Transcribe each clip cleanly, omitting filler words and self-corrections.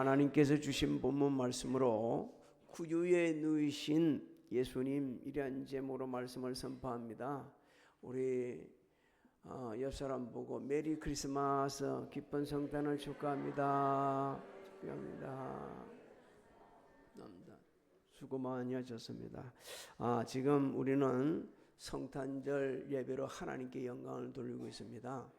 하나님께서 주신 본문 말씀으로 구유에 누이신 예수님 이란 제목으로 말씀을 선포합니다. 우리 옆 사람 보고 메리 크리스마스, 기쁜 성탄을 축하합니다. 축하합니다. 수고 많이 하셨습니다. 지금 우리는 성탄절 예배로 하나님께 영광을 돌리고 있습니다.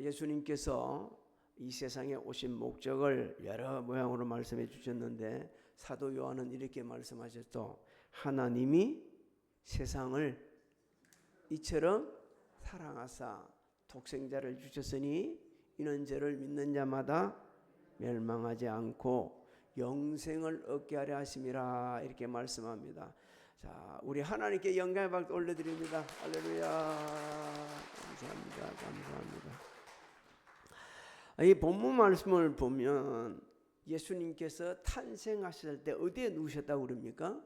예수님께서 이 세상에 오신 목적을 여러 모양으로 말씀해 주셨는데 사도 요한은 이렇게 말씀하셨죠. 하나님이 세상을 이처럼 사랑하사 독생자를 주셨으니 이는 저를 믿는 자마다 멸망하지 않고 영생을 얻게 하려 하심이라, 이렇게 말씀합니다. 자, 우리 하나님께 영광의 박수 올려드립니다. 할렐루야. 감사합니다. 감사합니다. 이 본문 말씀을 보면 예수님께서 탄생하실 때 어디에 누우셨다고 그럽니까?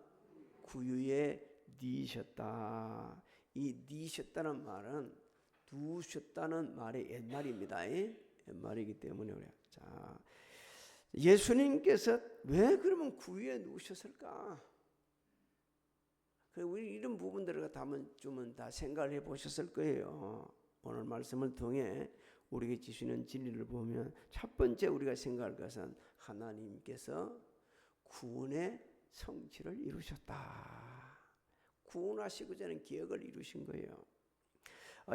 구유에 누우셨다. 이 누우셨다는 말은 누우셨다는 말의 옛말입니다. 옛말이기 때문에 그래요. 자, 예수님께서 왜 그러면 구유에 누우셨을까? 우리 이런 부분들을 좀 다 생각을 해보셨을 거예요. 오늘 말씀을 통해 우리에게 주시는 진리를 보면 첫 번째 우리가 생각할 것은 하나님께서 구원의 성취를 이루셨다. 구원하시고 저는 기억을 이루신 거예요.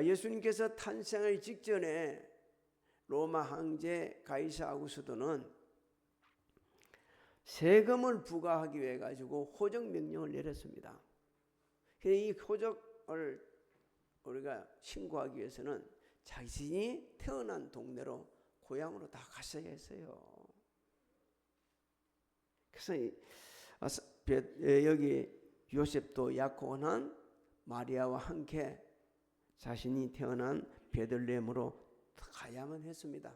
예수님께서 탄생하기 직전에 로마 황제 가이사 아구스도는 세금을 부과하기 위해 가지고 호적 명령을 내렸습니다. 이 호적을 우리가 신고하기 위해서는 자신이 태어난 동네로 고향으로 다 갔어야 했어요. 그래서 여기 요셉도 약혼한 마리아와 함께 자신이 태어난 베들레헴으로 가야만 했습니다.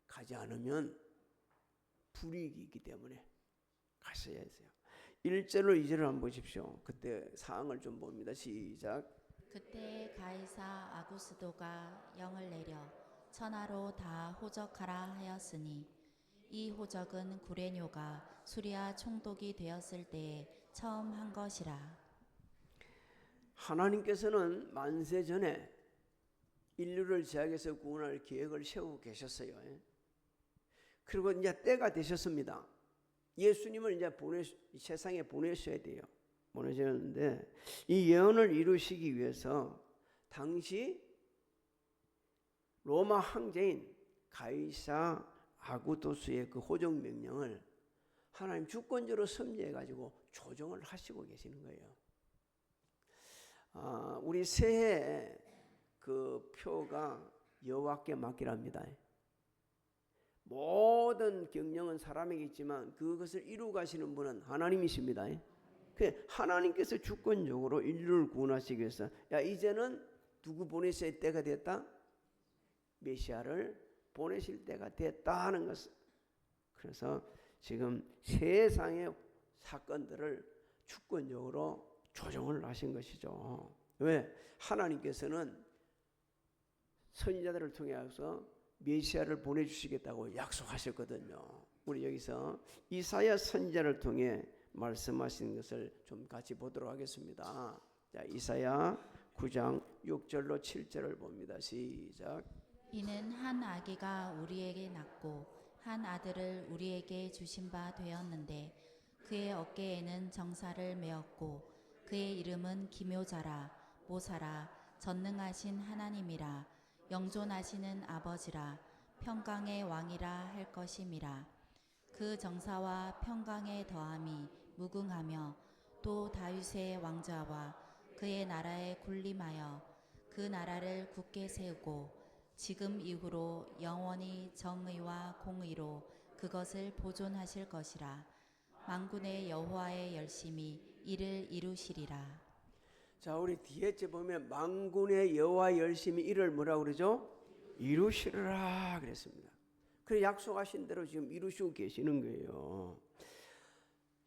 가지 않으면 불이익이기 때문에 갔어야 했어요. 1절로 2절을 한번 보십시오. 그때 상황을 좀 봅니다. 시작. 그때 가이사 아구스도가 영을 내려 천하로 다 호적하라 하였으니 이 호적은 구레뇨가 수리아 총독이 되었을 때에 처음 한 것이라. 하나님께서는 만세 전에 인류를 제약에서 구원할 계획을 세우고 계셨어요. 그리고 이제 때가 되셨습니다. 예수님을 이제 세상에 보내셔야 돼요. 보내셨는데 이 예언을 이루시기 위해서 당시 로마 황제인 가이사 아구도스의 그 호적 명령을 하나님 주권적으로 섭리해 가지고 조정을 하시고 계시는 거예요. 우리 새해 그 표가 여호와께 맡기랍니다. 모든 경영은 사람에게 있지만 그것을 이루 가시는 분은 하나님이십니다. 하나님께서 주권적으로 인류를 구원하시기 위해서 이제는 누구 보내실 때가 됐다? 메시아를 보내실 때가 됐다 하는 것을. 그래서 지금 세상의 사건들을 주권적으로 조정을 하신 것이죠. 왜? 하나님께서는 선지자들을 통해서 메시아를 보내주시겠다고 약속하셨거든요. 우리 여기서 이사야 선지자를 통해 말씀하신 것을 좀 같이 보도록 하겠습니다. 자, 이사야 9장 6절로 7절을 봅니다. 시작. 이는 한 아기가 우리에게 낳고 한 아들을 우리에게 주신 바 되었는데 그의 어깨에는 정사를 메었고 그의 이름은 기묘자라 모사라 전능하신 하나님이라 영존하시는 아버지라 평강의 왕이라 할 것임이라. 그 정사와 평강의 더함이 무궁하며 또 다윗의 왕좌와 그의 나라에 군림하여 그 나라를 굳게 세우고 지금 이후로 영원히 정의와 공의로 그것을 보존하실 것이라. 만군의 여호와의 열심히 이를 이루시리라. 자, 우리 뒤에 보면 만군의 여호와 열심히 이를 뭐라고 그러죠? 이루시리라 그랬습니다. 그래 약속하신 대로 지금 이루시고 계시는 거예요.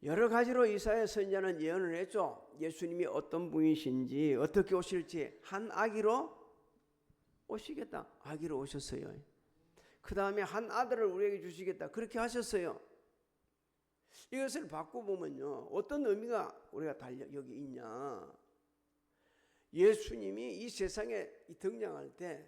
여러 가지로 이사야 선지자는 예언을 했죠. 예수님이 어떤 분이신지 어떻게 오실지 한 아기로 오시겠다. 아기로 오셨어요. 그 다음에 한 아들을 우리에게 주시겠다. 그렇게 하셨어요. 이것을 바꿔보면요, 어떤 의미가 우리가 여기 있냐. 예수님이 이 세상에 등장할 때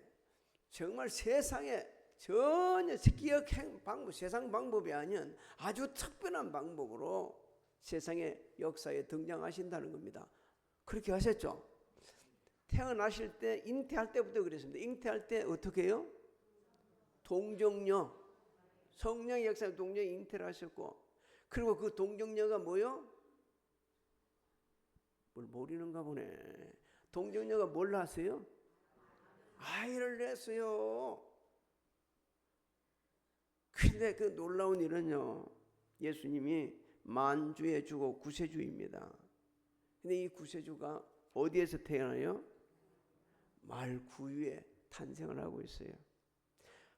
정말 세상에 전혀 기억 방법, 세상 방법이 아닌 아주 특별한 방법으로 세상의 역사에 등장하신다는 겁니다. 그렇게 하셨죠. 태어나실 때, 잉태할 때부터 그랬습니다. 잉태할 때 어떻게 해요? 동정녀, 성령의 역사에 동정녀 잉태를 하셨고, 그리고 그 동정녀가 뭐요? 뭘 모르는가 보네. 동정녀가 뭘 낳았어요? 아이를 낳았어요. 근데 그 놀라운 일은요, 예수님이 만주의 주고 구세주입니다. 근데 이 구세주가 어디에서 태어나요? 말구유에 탄생을 하고 있어요.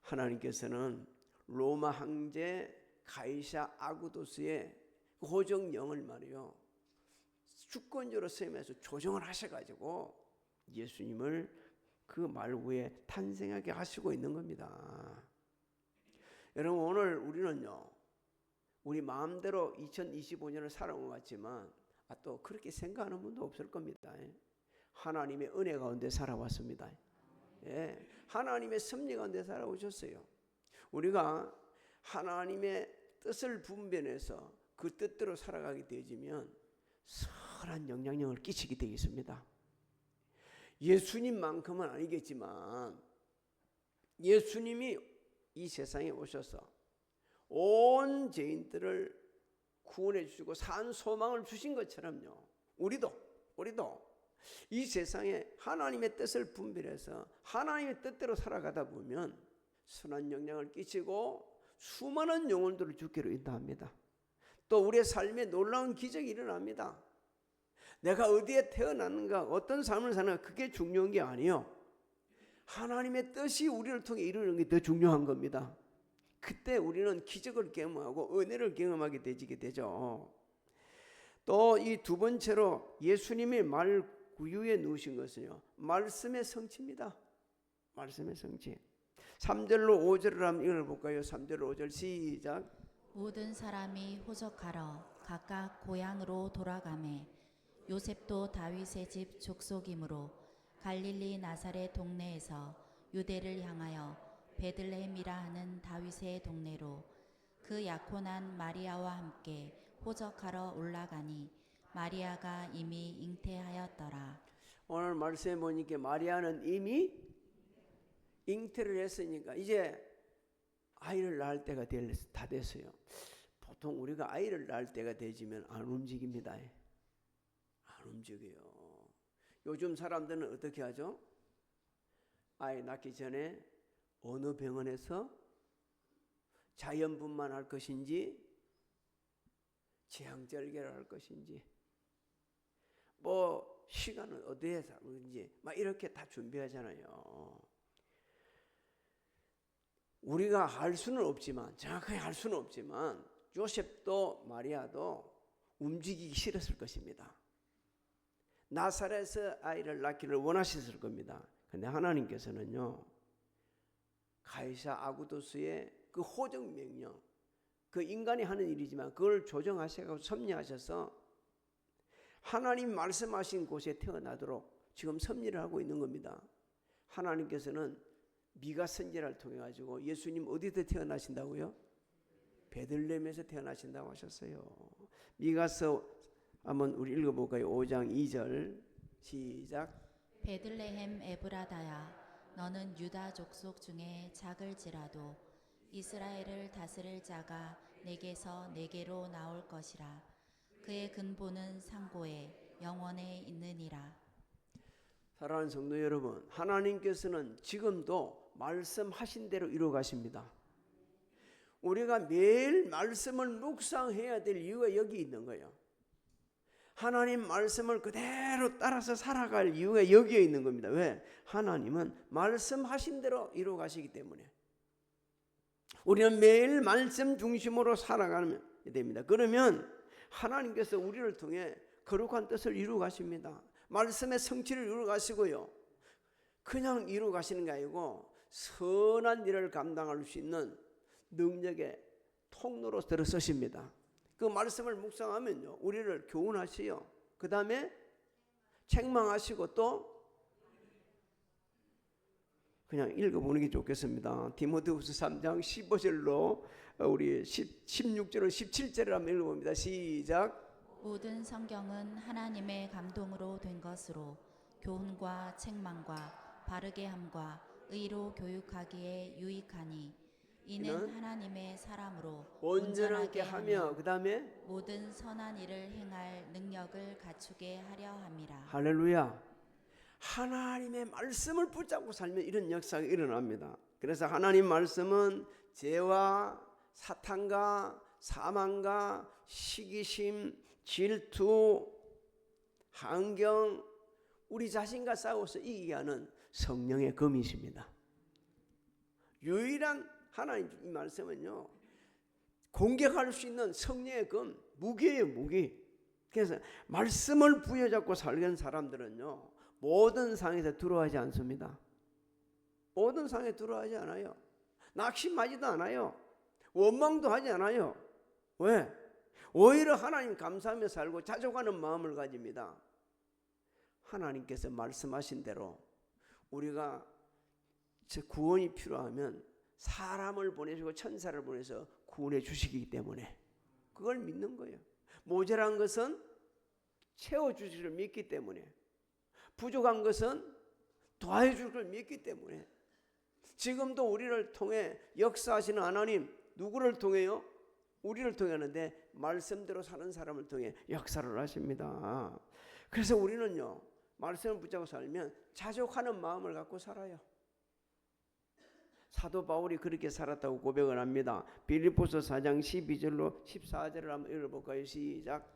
하나님께서는 로마 황제 가이사 아구도스의 호정령을 말이요, 주권적으로 쓰임해서 조정을 하셔가지고 예수님을 그 말구에 탄생하게 하시고 있는 겁니다. 여러분, 오늘 우리는요, 우리 마음대로 2025년을 살아온 것 같지만 또 그렇게 생각하는 분도 없을 겁니다. 하나님의 은혜 가운데 살아왔습니다. 예, 하나님의 섭리 가운데 살아오셨어요. 우리가 하나님의 뜻을 분별해서 그 뜻대로 살아가게 되어지면 선한 영향력을 끼치게 되겠습니다. 예수님만큼은 아니겠지만 예수님이 이 세상에 오셔서 온 죄인들을 구원해 주시고 산 소망을 주신 것처럼요, 우리도 이 세상에 하나님의 뜻을 분별해서 하나님의 뜻대로 살아가다 보면 선한 영향을 끼치고 수많은 영혼들을 주께로 인도합니다. 또 우리의 삶에 놀라운 기적이 일어납니다. 내가 어디에 태어났는가, 어떤 삶을 사는가, 그게 중요한 게 아니에요. 하나님의 뜻이 우리를 통해 이루는 게 더 중요한 겁니다. 그때 우리는 기적을 경험하고 은혜를 경험하게 되죠. 또 이 두 번째로 예수님이 말구유에 누우신 것은요, 말씀의 성취입니다. 말씀의 성취. 3절로 5절을 한번 읽어볼까요? 3절로 5절 시작. 모든 사람이 호적하러 각각 고향으로 돌아가매 요셉도 다윗의 집 족속이므로 갈릴리 나사렛 동네에서 유대를 향하여 베들레헴이라 하는 다윗의 동네로 그 약혼한 마리아와 함께 호적하러 올라가니 마리아가 이미 잉태하였더라. 오늘 말씀에 보니까 마리아는 이미 잉태를 했으니까 이제 아이를 낳을 때가 다 됐어요. 보통 우리가 아이를 낳을 때가 되지면 안 움직입니다. 안 움직여요. 요즘 사람들은 어떻게 하죠? 아이 낳기 전에 어느 병원에서 자연분만할 것인지 제왕절개를 할 것인지 뭐 시간은 어디에서 하는지 막 이렇게 다 준비하잖아요. 우리가 알 수는 없지만, 정확하게 알 수는 없지만 요셉도 마리아도 움직이기 싫었을 것입니다. 나사렛에서 아이를 낳기를 원하셨을 겁니다. 그런데 하나님께서는요, 가이사 아구도스의 그 호정 명령, 그 인간이 하는 일이지만 그걸 조정하셔서 섭리하셔서 하나님 말씀하신 곳에 태어나도록 지금 섭리를 하고 있는 겁니다. 하나님께서는 미가 선지자를 통해 가지고 예수님 어디서 태어나신다고요? 베들레헴에서 태어나신다고 하셨어요. 미가서 한번 우리 읽어볼까요? 5장 2절 시작. 베들레헴 에브라다야, 너는 유다 족속 중에 작을지라도 이스라엘을 다스릴 자가 내게서 내게로 나올 것이라. 그의 근본은 상고에 영원에 있느니라. 사랑하는 성도 여러분, 하나님께서는 지금도 말씀하신 대로 이루어 가십니다. 우리가 매일 말씀을 묵상해야 될 이유가 여기 있는 거예요. 하나님 말씀을 그대로 따라서 살아갈 이유가 여기에 있는 겁니다. 왜? 하나님은 말씀하신 대로 이루어 가시기 때문에 우리는 매일 말씀 중심으로 살아가면 됩니다. 그러면 하나님께서 우리를 통해 거룩한 뜻을 이루어 가십니다. 말씀의 성취를 이루어 가시고요, 그냥 이루어 가시는 게 아니고 선한 일을 감당할 수 있는 능력의 통로로 들어서십니다. 그 말씀을 묵상하면요, 우리를 교훈하시요. 그 다음에 책망하시고 또 그냥 읽어보는 게 좋겠습니다. 디모데후서 3장 15절로 우리 16절로 17절을 한번 읽어봅니다. 시작. 모든 성경은 하나님의 감동으로 된 것으로 교훈과 책망과 바르게 함과 의로 교육하기에 유익하니 이는 하나님의 사람으로 온전하게 하며 그 다음에 모든 선한 일을 행할 능력을 갖추게 하려 함이라. 할렐루야. 하나님의 말씀을 붙잡고 살면 이런 역사가 일어납니다. 그래서 하나님 말씀은 죄와 사탄과 사망과 시기심, 질투, 환경, 우리 자신과 싸워서 이기게 하는 성령의 검이십니다. 유일한 하나님 이 말씀은요, 공격할 수 있는 성령의 검, 무기예요, 무기. 그래서 말씀을 부여잡고 살는 사람들은요, 모든 상에서 두려워하지 않습니다. 모든 상에 두려워하지 않아요. 낙심하지도 않아요. 원망도 하지 않아요. 왜? 오히려 하나님 감사하며 살고 자족하는 마음을 가집니다. 하나님께서 말씀하신 대로 우리가 구원이 필요하면 사람을 보내시고 천사를 보내서 구원해 주시기 때문에 그걸 믿는 거예요. 모자란 것은 채워주시를 믿기 때문에, 부족한 것은 도와줄 걸 믿기 때문에, 지금도 우리를 통해 역사하시는 하나님 누구를 통해요? 우리를 통해 하는데 말씀대로 사는 사람을 통해 역사를 하십니다. 그래서 우리는요, 말씀을 붙잡고 살면 자족하는 마음을 갖고 살아요. 사도 바울이 그렇게 살았다고 고백을 합니다. 빌립보서 4장 12절로 14절을 한번 읽어볼까요? 시작.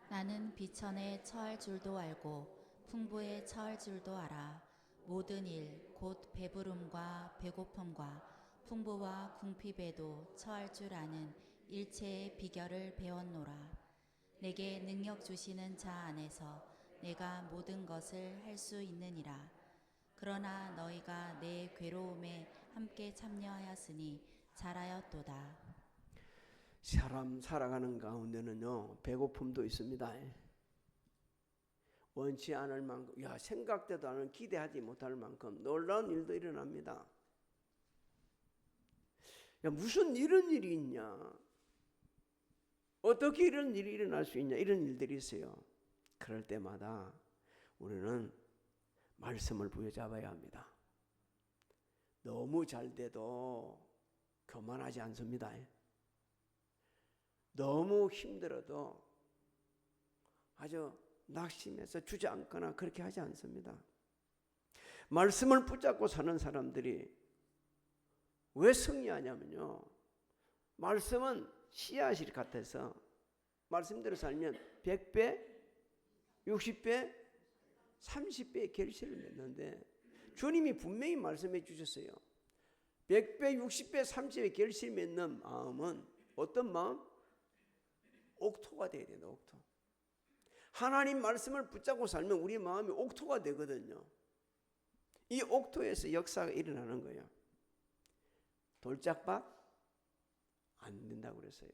나는 비천에 처할 줄도 알고 풍부에 처할 줄도 알아. 모든 일 곧 배부름과 배고픔과 풍부와 궁핍에도 처할 줄 아는 일체의 비결을 배웠노라. 내게 능력 주시는 자 안에서 내가 모든 것을 할 수 있느니라. 그러나 너희가 내 괴로움에 함께 참여하였으니 잘하였도다. 사람 살아가는 가운데는요, 배고픔도 있습니다. 원치 않을 만큼, 생각대도 않은, 기대하지 못할 만큼 놀라운 일도 일어납니다. 무슨 이런 일이 있냐, 어떻게 이런 일이 일어날 수 있냐, 이런 일들이 있어요. 그럴 때마다 우리는 말씀을 부여잡아야 합니다. 너무 잘 돼도 교만하지 않습니다. 너무 힘들어도 아주 낙심해서 주저앉거나 그렇게 하지 않습니다. 말씀을 붙잡고 사는 사람들이 왜 승리하냐면요, 말씀은 씨앗이 같아서 말씀대로 살면 100배, 60배, 30배의 결실을 맺는데, 주님이 분명히 말씀해 주셨어요. 100배, 60배, 30배의 결실 맺는 마음은 어떤 마음? 옥토가 돼야 돼요. 옥토. 하나님 말씀을 붙잡고 살면 우리 마음이 옥토가 되거든요. 이 옥토에서 역사가 일어나는 거예요. 돌짝밭 안 된다고 그랬어요.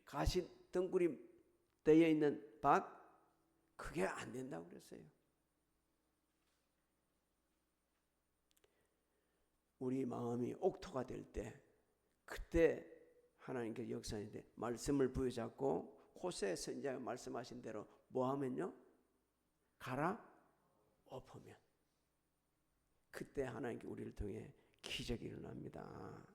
가시 덩굴이 되어 있는 밭, 그게 안 된다고 그랬어요. 우리 마음이 옥토가 될 때, 그때 하나님께서 역사하는데 말씀을 부여잡고 호세 선지자가 말씀하신 대로 뭐 하면요? 갈아 엎으면 그때 하나님께 우리를 통해 기적이 일어납니다.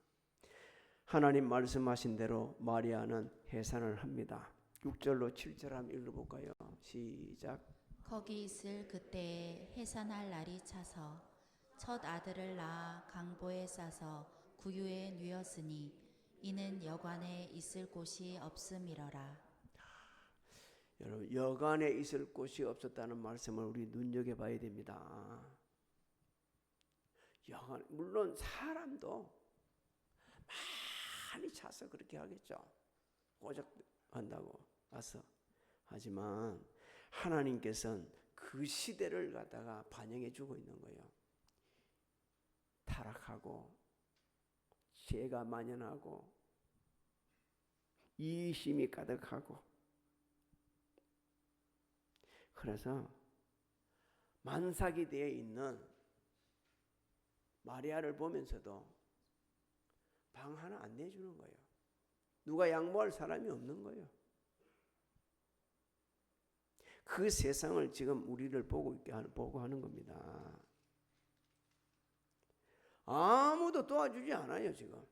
하나님 말씀하신 대로 마리아는 해산을 합니다. 6절로 7절 한번 읽어볼까요? 시작. 거기 있을 그때에 해산할 날이 차서 첫 아들을 낳아 강보에 싸서 구유에 누였으니 이는 여관에 있을 곳이 없음이러라. 여러분, 여관에 있을 곳이 없었다는 말씀을 우리 눈여겨봐야 됩니다. 여관, 물론 사람도 많이 차서 그렇게 하겠죠. 오죽한다고 와서. 하지만 하나님께서는 그 시대를 갖다가 반영해 주고 있는 거예요. 타락하고 죄가 만연하고 이심이 가득하고, 그래서 만삭이 되어 있는 마리아를 보면서도 방 하나 안 내주는 거예요. 누가 양보할 사람이 없는 거예요. 그 세상을 지금 우리를 보고 하는 겁니다. 아무도 도와주지 않아요 지금.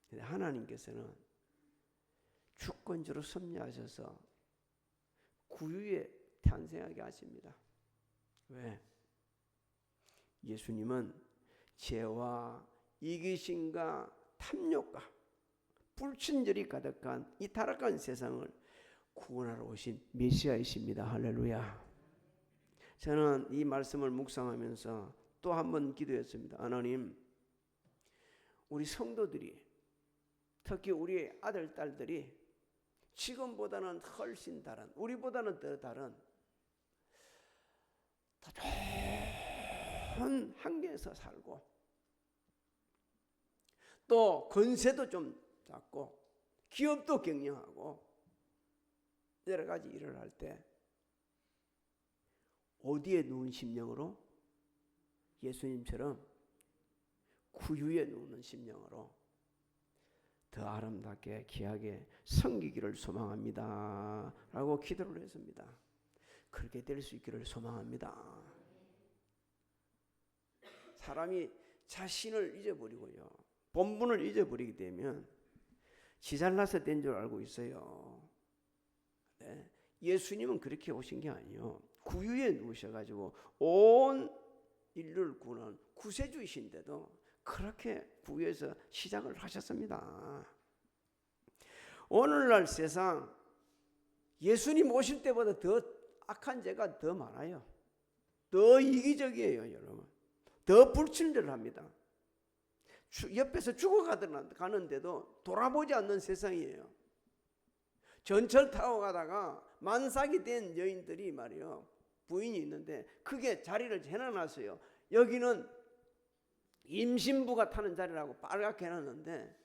근데 하나님께서는 주권자로 섭리하셔서 구유에 탄생하게 하십니다. 왜? 예수님은 죄와 이기심과 탐욕과 불친절이 가득한 이 타락한 세상을 구원하러 오신 메시아이십니다. 할렐루야. 저는 이 말씀을 묵상하면서 또 한 번 기도했습니다. 하나님, 우리 성도들이, 특히 우리 아들, 딸들이 지금보다는 훨씬 다른, 우리보다는 더 다른 더 좋은 환경에서 살고, 또 건세도 좀 잡고 기업도 경영하고 여러 가지 일을 할 때 어디에 누운 심령으로? 예수님처럼 구유에 누우는 심령으로 더 아름답게 귀하게 섬기기를 소망합니다 라고 기도를 했습니다. 그렇게 될 수 있기를 소망합니다. 사람이 자신을 잊어버리고요, 본분을 잊어버리게 되면 지 잘나서 된 줄 알고 있어요. 네. 예수님은 그렇게 오신 게 아니에요. 구유에 누우셔가지고 온 인류를 구하는 구세주이신데도 그렇게 구유에서 시작을 하셨습니다. 오늘날 세상 예수님 오실 때보다 더 악한 죄가 더 많아요. 더 이기적이에요, 여러분. 더 불친절합니다. 옆에서 죽어가는데도 돌아보지 않는 세상이에요. 전철 타고 가다가 만삭이 된 여인들이 말이요, 부인이 있는데 그게 자리를 해놔놨어요. 여기는 임신부가 타는 자리라고 빨갛게 해놨는데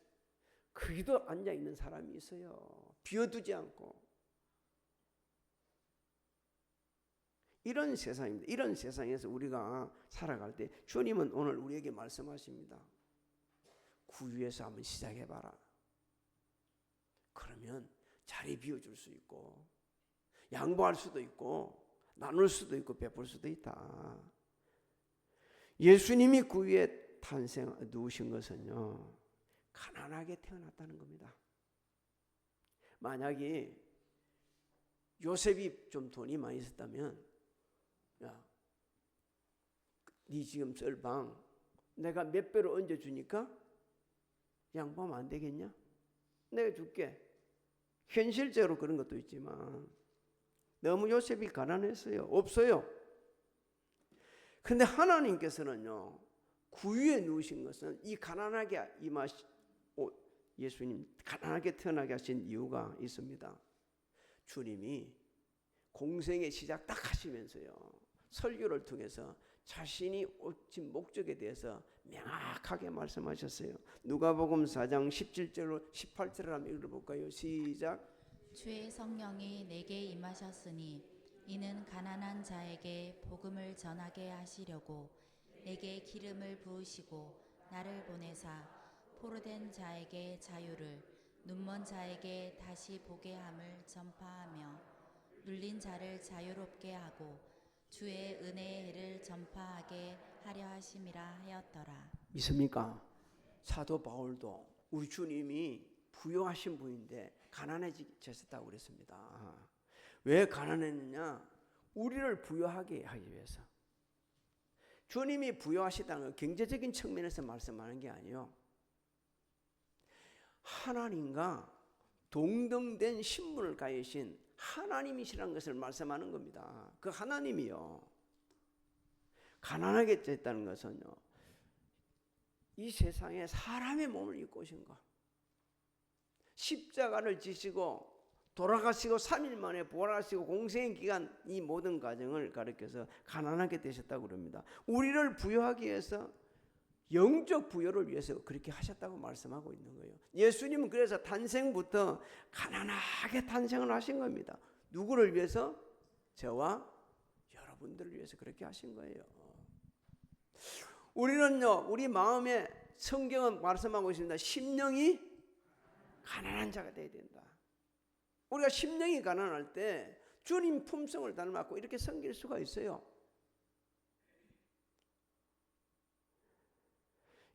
거기도 앉아있는 사람이 있어요. 비워두지 않고. 이런 세상입니다. 이런 세상에서 우리가 살아갈 때 주님은 오늘 우리에게 말씀하십니다. 구유에서 한번 시작해봐라. 그러면 자리 비워줄 수 있고, 양보할 수도 있고, 나눌 수도 있고, 베풀 수도 있다. 예수님이 구유에 누우신 것은요, 가난하게 태어났다는 겁니다. 만약에 요셉이 좀 돈이 많이 있었다면, 야, 네 지금 쓸 방 내가 몇 배로 얹어주니까 양보하면 안 되겠냐? 내가 줄게. 현실적으로 그런 것도 있지만 너무 요셉이 가난했어요. 없어요. 근데 하나님께서는요, 구유에 누우신 것은 이 가난하게 예수님 가난하게 태어나게 하신 이유가 있습니다. 주님이 공생의 시작 딱 하시면서요, 설교를 통해서 자신이 오신 목적에 대해서 명확하게 말씀하셨어요. 누가복음 4장 17절로 18절을 한번 읽어볼까요? 시작. 주의 성령이 내게 임하셨으니 이는 가난한 자에게 복음을 전하게 하시려고 내게 기름을 부으시고 나를 보내사 포로된 자에게 자유를, 눈먼 자에게 다시 보게 함을 전파하며 눌린 자를 자유롭게 하고 주의 은혜의 해를 전파하게 하려 하심이라 하였더라. 믿습니까? 사도 바울도 우리 주님이 부유하신 분인데 가난해지셨다고 그랬습니다. 왜 가난했느냐? 우리를 부유하게 하기 위해서. 주님이 부유하시다는 건 경제적인 측면에서 말씀하는 게 아니에요. 하나님과 동등된 신분을 가지신 하나님이시라는 것을 말씀하는 겁니다. 그 하나님이요, 가난하게 됐다는 것은요, 이 세상에 사람의 몸을 입고 오신 거, 십자가를 지시고 돌아가시고 3일 만에 부활하시고 공생의 기간, 이 모든 과정을 가르쳐서 가난하게 되셨다고 그럽니다. 우리를 부유하기 위해서 영적 부여를 위해서 그렇게 하셨다고 말씀하고 있는 거예요. 예수님은 그래서 탄생부터 가난하게 탄생을 하신 겁니다. 누구를 위해서? 저와 여러분들을 위해서 그렇게 하신 거예요. 우리는요, 우리 마음에 성경은 말씀하고 있습니다. 심령이 가난한 자가 되어야 된다. 우리가 심령이 가난할 때 주님 품성을 닮았고 이렇게 섬길 수가 있어요.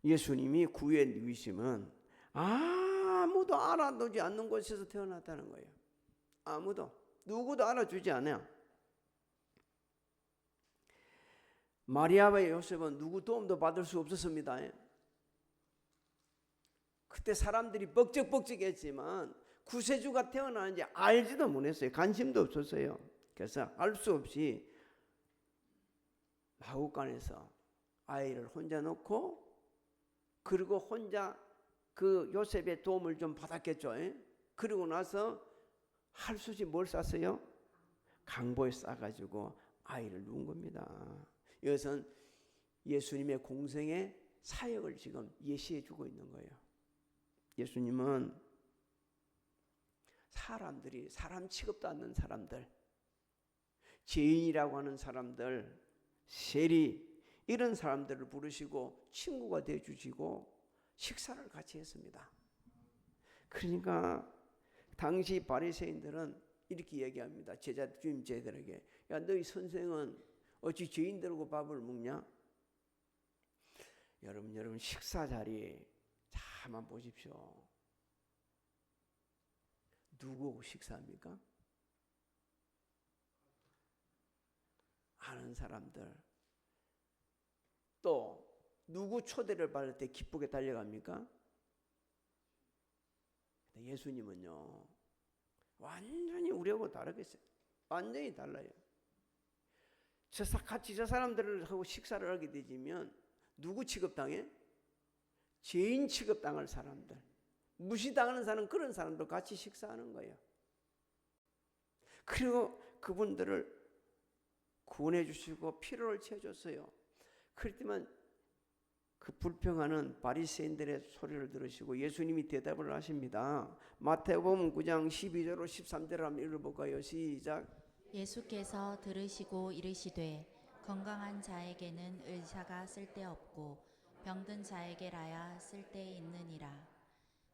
예수님이 구유에 누이심은 아무도 알아두지 않는 곳에서 태어났다는 거예요. 누구도 알아주지 않아요. 마리아와 요셉은 누구 도움도 받을 수 없었습니다. 그때 사람들이 벅적벅적했지만 구세주가 태어나는지 알지도 못했어요. 관심도 없었어요. 그래서 알 수 없이 마구간에서 아이를 혼자 놓고, 그리고 혼자 그 요셉의 도움을 좀 받았겠죠. 그리고 나서 할 수 없이 뭘 쌌어요? 강보에 싸가지고 아이를 누운 겁니다. 이것은 예수님의 공생의 사역을 지금 예시해 주고 있는 거예요. 예수님은 사람들이 사람 취급도 않는 사람들, 죄인이라고 하는 사람들, 세리, 이런 사람들을 부르시고 친구가 되어주시고 식사를 같이 했습니다. 그러니까 당시 바리새인들은 이렇게 얘기합니다. 주임 제자들에게, 야, 너희 선생은 어찌 죄인들하고 밥을 먹냐? 여러분 식사 자리 한번 보십시오. 누구하고 식사합니까? 아는 사람들. 또 누구 초대를 받을 때 기쁘게 달려갑니까? 예수님은요, 완전히 우리하고 다르겠어요. 완전히 달라요. 같이 저 사람들하고 식사를 하게 되면 누구 취급당해? 죄인 취급당할 사람들, 무시당하는 사람, 그런 사람도 같이 식사하는 거예요. 그리고 그분들을 구원해 주시고 필요를 채워줬어요. 그렇지만 그 불평하는 바리새인들의 소리를 들으시고 예수님이 대답을 하십니다. 마태복음 9장 12절로 13절을 한번 읽어볼까요? 시작. 예수께서 들으시고 이르시되 건강한 자에게는 의사가 쓸데없고 병든 자에게라야 쓸데있느니라.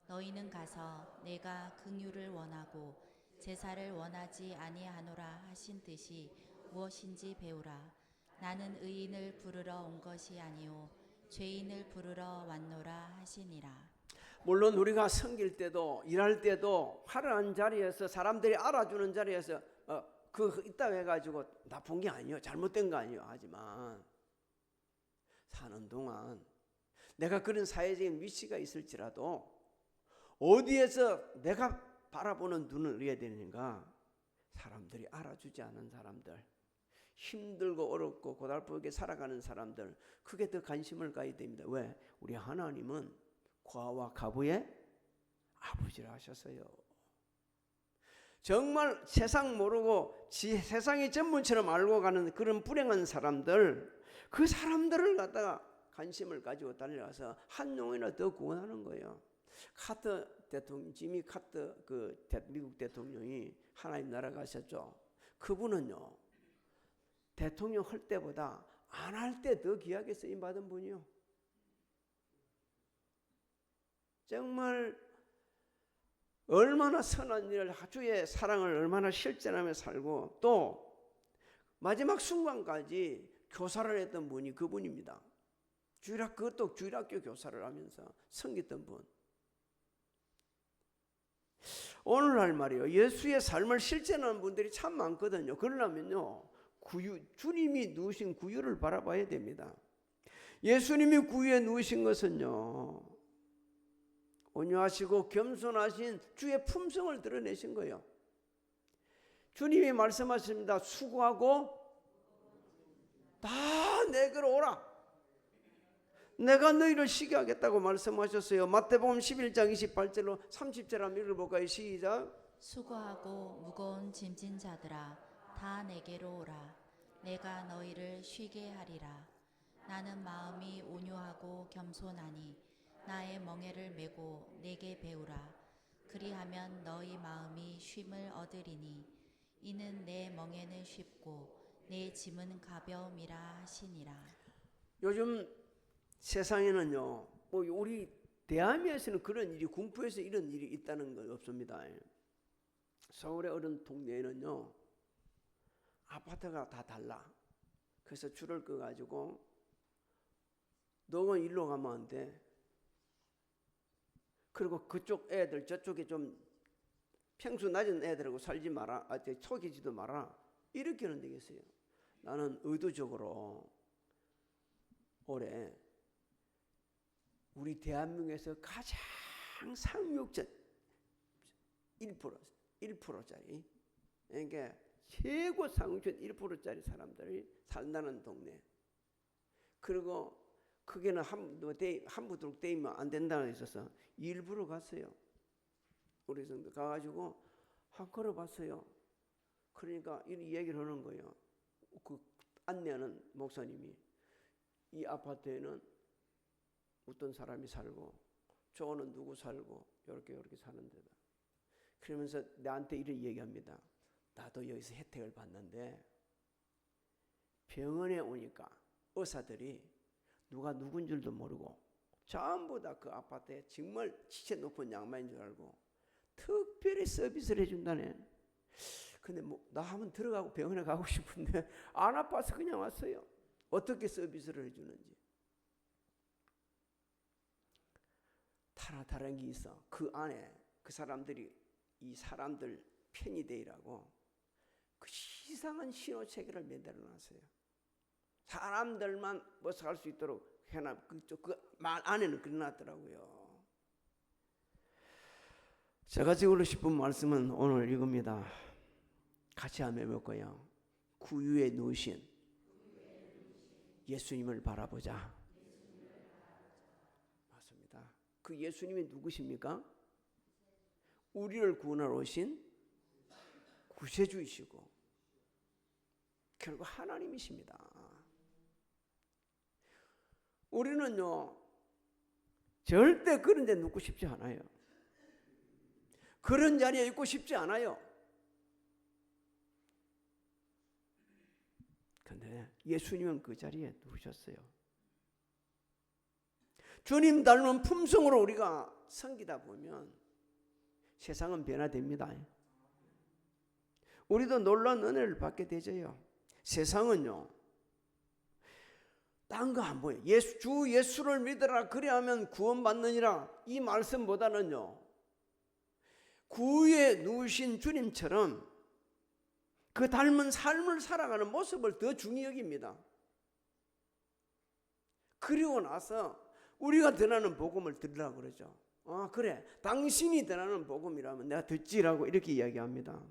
너희는 가서 내가 긍휼을 원하고 제사를 원하지 아니하노라 하신 뜻이 무엇인지 배우라. 나는 의인을 부르러 온 것이 아니오 죄인을 부르러 왔노라 하시니라. 물론 우리가 섬길 때도 일할 때도 화려한 자리에서 사람들이 알아주는 자리에서 그 있다고 해가지고 나쁜 게 아니에요. 잘못된 거 아니에요. 하지만 사는 동안 내가 그런 사회적인 위치가 있을지라도 어디에서 내가 바라보는 눈을 의해야 되는가? 사람들이 알아주지 않은 사람들, 힘들고 어렵고 고달프게 살아가는 사람들, 그게 더 관심을 가야 됩니다. 왜? 우리 하나님은 과와 가부의 아버지라 하셨어요. 정말 세상 모르고 세상의 전문처럼 알고 가는 그런 불행한 사람들, 그 사람들을 갖다가 관심을 가지고 달려가서 한 명이나 더 구원하는 거예요. 카터 대통령, 지미 카터 미국 대통령이 하나님 나라 가셨죠. 그분은요, 대통령 할 때보다 안 할 때 더 귀하게 쓰임 받은 분이요. 정말 얼마나 선한 일을, 주의 사랑을 얼마나 실천하며 살고 또 마지막 순간까지 교사를 했던 분이 그분입니다. 그것도 주일학교 교사를 하면서 섬겼던 분. 오늘날 말이에요, 예수의 삶을 실천하는 분들이 참 많거든요. 그러려면요, 주님이 누우신 구유를 바라봐야 됩니다. 예수님이 구유에 누우신 것은요, 온유하시고 겸손하신 주의 품성을 드러내신 거예요. 주님이 말씀하십니다. 수고하고 다 내게로 오라. 내가 너희를 쉬게 하겠다고 말씀하셨어요. 마태복음 11장 28절로 30절 한번 읽어볼까요? 시작. 수고하고 무거운 짐진 자들아 다 내게로 오라. 내가 너희를 쉬게 하리라. 나는 마음이 온유하고 겸손하니 나의 멍에를 메고 내게 배우라. 그리하면 너희 마음이 쉼을 얻으리니 이는 내 멍에는 쉽고 내 짐은 가벼움이라 하시니라. 요즘 세상에는요, 뭐 우리 대한민국에서는 그런 일이, 군포에서 이런 일이 있다는 건 없습니다. 서울의 어떤 동네에는요, 아파트가 다 달라. 그래서 줄을 꺼가지고 너는 일로 가면 안 돼. 그리고 그쪽 애들, 저쪽에 좀 평수 낮은 애들하고 살지 마라, 속이지도 마라, 이렇게는 되겠어요. 나는 의도적으로 올해 우리 대한민국에서 가장 상륙전 1%짜리, 그러니까 최고 상륙전 1%짜리 사람들이 산다는 동네. 그리고 그게는 함부로 떼이면 안 된다고 했어서 일부러 갔어요. 우리 성도 가가지고 한 걸어봤어요. 그러니까 이 얘기를 하는 거예요. 그 안내하는 목사님이, 이 아파트에는 어떤 사람이 살고 저거는 누구 살고 이렇게 사는 데다. 그러면서 나한테 이런 얘기합니다. 나도 여기서 혜택을 받는데 병원에 오니까 의사들이 누가 누군 줄도 모르고 전부 다 그 아파트에 정말 지체 높은 양반인 줄 알고 특별히 서비스를 해준다네. 근데 뭐 나 한번 들어가고 병원에 가고 싶은데 안 아파서 그냥 왔어요. 어떻게 서비스를 해주는지. 다른 게 있어. 그 안에 그 사람들이 이 사람들 편이 되라고 그 이상한 신호체계를 만들어놨어요. 사람들만 벗어날 수 있도록 해놔. 그 말 안에는 그려놨더라고요. 제가 지고 싶은 말씀은 오늘 이겁니다. 같이 한번 해볼까요? 구유에 누우신 예수님을 바라보자. 맞습니다. 그 예수님이 누구십니까? 우리를 구원하러 오신 구세주이시고 결국 하나님이십니다. 우리는요, 절대 그런 데 눕고 싶지 않아요. 그런 자리에 있고 싶지 않아요. 근데 예수님은 그 자리에 누우셨어요. 주님 닮은 품성으로 우리가 섬기다 보면 세상은 변화됩니다. 우리도 놀라운 은혜를 받게 되죠. 세상은요, 딴 거 안 보여요. 주 예수를 믿으라 그리하면 구원받느니라, 이 말씀보다는요, 구유에 누우신 주님처럼 그 닮은 삶을 살아가는 모습을 더 중히 여깁니다. 그리고 나서 우리가 전하는 복음을 들으라고 그러죠. 그래, 당신이 전하는 복음이라면 내가 듣지라고 이렇게 이야기합니다.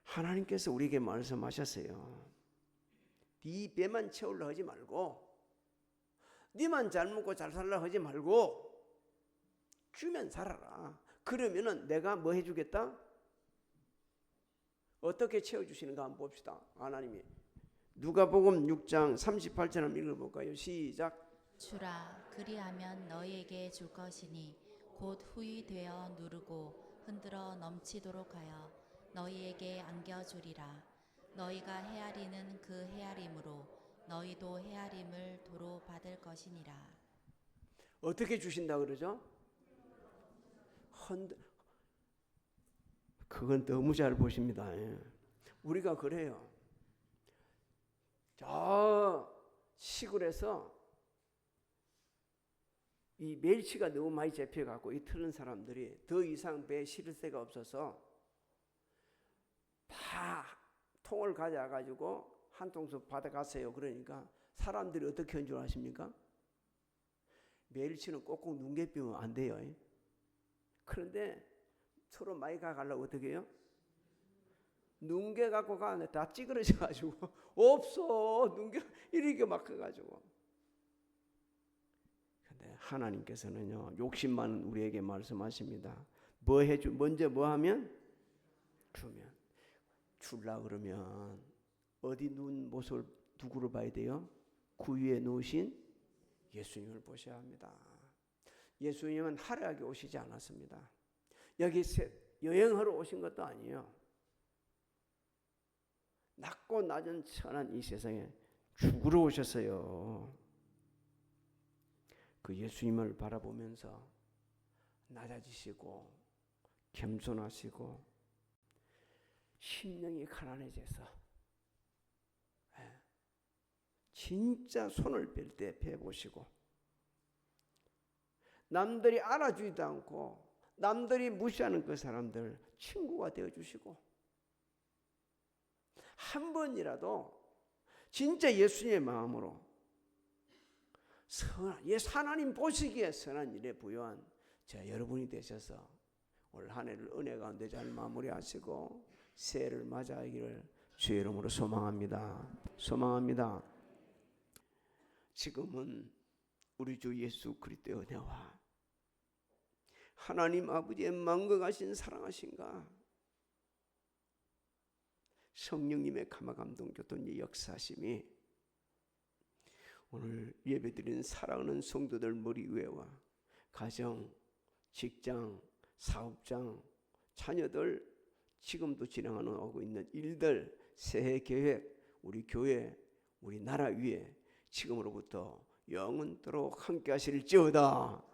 하나님께서 우리에게 말씀하셨어요. 네 배만 채우려 하지 말고, 네만 잘 먹고 잘 살려 하지 말고 주면 살아라. 그러면은 내가 뭐 해주겠다? 어떻게 채워주시는가 한번 봅시다. 하나님이 누가복음 6장 38절 한번 읽어볼까요? 시작. 주라, 그리하면 너희에게 줄 것이니 곧 후히 되어 누르고 흔들어 넘치도록 하여 너희에게 안겨주리라. 너희가 헤아리는 그 헤아림으로 너희도 헤아림을 도로 받을 것이니라. 어떻게 주신다 그러죠? 그건 너무 잘 보십니다. 우리가 그래요. 저 시골에서 이 멸치가 너무 많이 잡혀갖고 이 트는 사람들이 더 이상 배에 실을 새가 없어서 다 통을 가져가지고 한 통씩 받아가세요. 그러니까 사람들이 어떻게 한 줄 아십니까? 멸치는 꼭꼭 눈게 삐면 안 돼요. 그런데 서로 많이 가가려고 어떻게 해요? 눈게 갖고 가는데 다 찌그러져가지고 없어, 눈게 이렇게 막 해가지고. 근데 하나님께서는요, 욕심 많은 우리에게 말씀하십니다. 먼저 뭐 하면? 주면. 줄라 그러면 어디 눈 모습을 누구를 봐야 돼요? 구유에 누우신 예수님을 보셔야 합니다. 예수님은 화려하게 오시지 않았습니다. 여기 여행하러 오신 것도 아니에요. 낮고 낮은 천한 이 세상에 죽으러 오셨어요. 그 예수님을 바라보면서 낮아지시고 겸손하시고 심령이 가난해져서 진짜 손을 뺄 때 베보시고 남들이 알아주지도 않고 남들이 무시하는 그 사람들 친구가 되어주시고 한 번이라도 진짜 예수님의 마음으로 하나님 보시기에 선한 일에 부요한 여러분이 되셔서 올 한 해를 은혜 가운데 잘 마무리하시고 새해를 맞이하기를 주의 이름으로 소망합니다. 소망합니다. 지금은 우리 주 예수 그리스도의 은혜와 하나님 아버지의 만극하신 사랑하신가 성령님의 감화감동 교통의 역사심이 오늘 예배드리는 사랑하는 성도들 머리 위에와 가정, 직장, 사업장, 자녀들 지금도 진행하는 오고 있는 일들, 새해 계획, 우리 교회, 우리 나라 위에 지금으로부터 영원토록 함께 하실지어다.